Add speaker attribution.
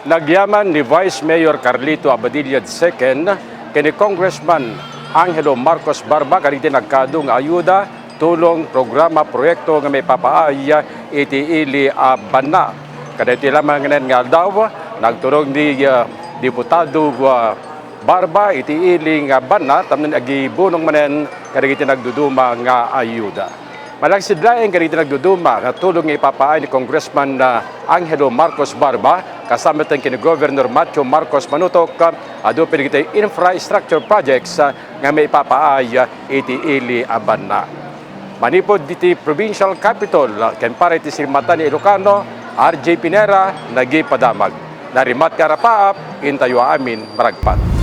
Speaker 1: Nagyaman ni Vice Mayor Carlito Abadilla II kini Congressman Angelo Marcos Barba kariti nagkadong ayuda, tulong, programa, proyekto nga may papaay iti ili banna. Kada iti lamang nga daw, nagturong ni Diputado Barba iti ili nga banna, tamnan agibunong manen kariti nagduduma nga ayuda. Malagsidlaeng kariti nagduduma nga tulong nga ipapaay ni Congressman Angelo Marcos Barba, kasama tayong kini Governor Matthew Marcos Manutok, ado pinigitay infrastructure projects nga may ipapaay iti ili banna. Manipod diti provincial capital, ken para iti Sirmata ni Ilokano, RJ Pinera, nagi padamag. Narimat karapaap, INtayo amin, maragpat.